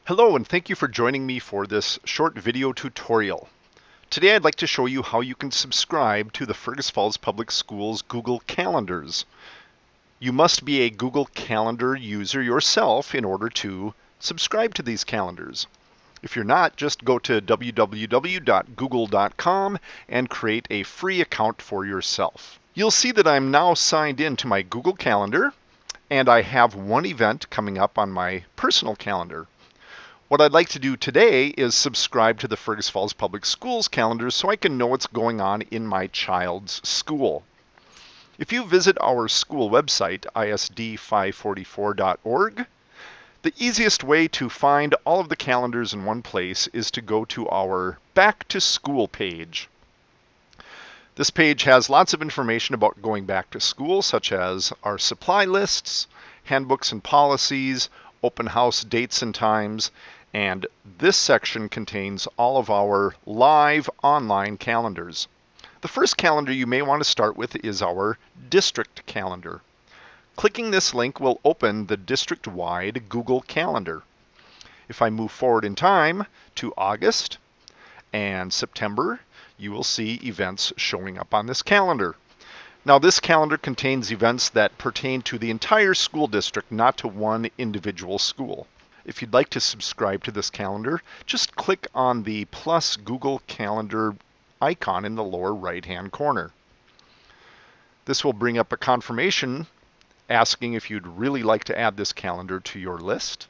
Hello and thank you for joining me for this short video tutorial. Today I'd like to show you how you can subscribe to the Fergus Falls Public Schools Google Calendars. You must be a Google Calendar user yourself in order to subscribe to these calendars. If you're not, just go to www.google.com and create a free account for yourself. You'll see that I'm now signed in to my Google Calendar and I have one event coming up on my personal calendar. What I'd like to do today is subscribe to the Fergus Falls Public Schools calendar so I can know what's going on in my child's school. If you visit our school website, isd544.org, the easiest way to find all of the calendars in one place is to go to our Back to School page. This page has lots of information about going back to school, such as our supply lists, handbooks and policies, open house dates and times, and this section contains all of our live online calendars. The first calendar you may want to start with is our district calendar. Clicking this link will open the district-wide Google Calendar. If I move forward in time to August and September, you will see events showing up on this calendar. Now, this calendar contains events that pertain to the entire school district, not to one individual school. If you'd like to subscribe to this calendar, just click on the plus Google Calendar icon in the lower right-hand corner. This will bring up a confirmation asking if you'd really like to add this calendar to your list.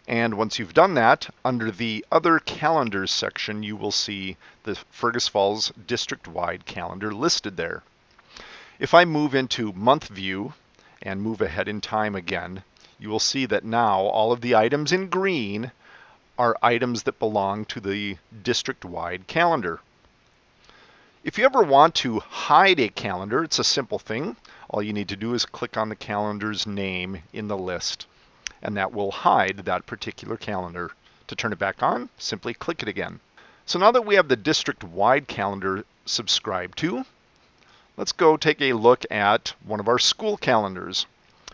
And once you've done that, under the Other Calendars section, you will see the Fergus Falls district-wide calendar listed there. If I move into Month View and move ahead in time again, you will see that now all of the items in green are items that belong to the district-wide calendar. If you ever want to hide a calendar, it's a simple thing. All you need to do is click on the calendar's name in the list, and that will hide that particular calendar. To turn it back on, simply click it again. So now that we have the district-wide calendar subscribed to, let's go take a look at one of our school calendars.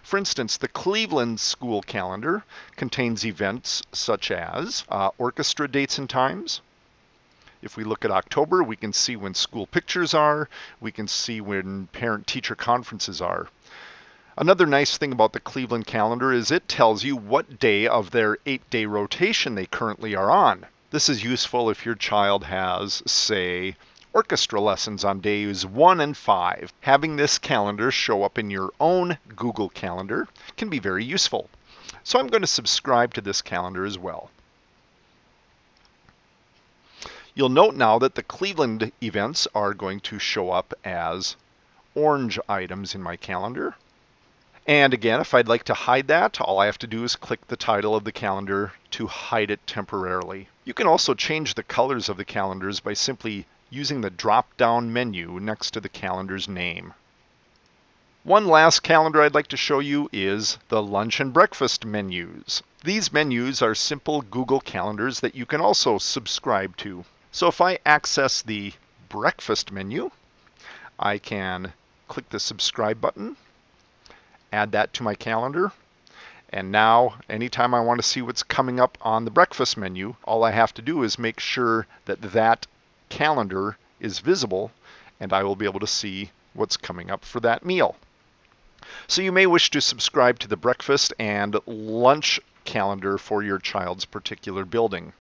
For instance, the Cleveland school calendar contains events such as orchestra dates and times. If we look at October, we can see when school pictures are. We can see when parent-teacher conferences are. Another nice thing about the Cleveland calendar is it tells you what day of their 8-day rotation they currently are on. This is useful if your child has, say, orchestra lessons on days 1 and 5. Having this calendar show up in your own Google Calendar can be very useful. So I'm going to subscribe to this calendar as well. You'll note now that the Cleveland events are going to show up as orange items in my calendar. And again, if I'd like to hide that, all I have to do is click the title of the calendar to hide it temporarily. You can also change the colors of the calendars by simply using the drop-down menu next to the calendar's name. One last calendar I'd like to show you is the lunch and breakfast menus. These menus are simple Google calendars that you can also subscribe to. So if I access the breakfast menu, I can click the subscribe button, add that to my calendar, and now anytime I want to see what's coming up on the breakfast menu, all I have to do is make sure that that calendar is visible, and I will be able to see what's coming up for that meal. So you may wish to subscribe to the breakfast and lunch calendar for your child's particular building.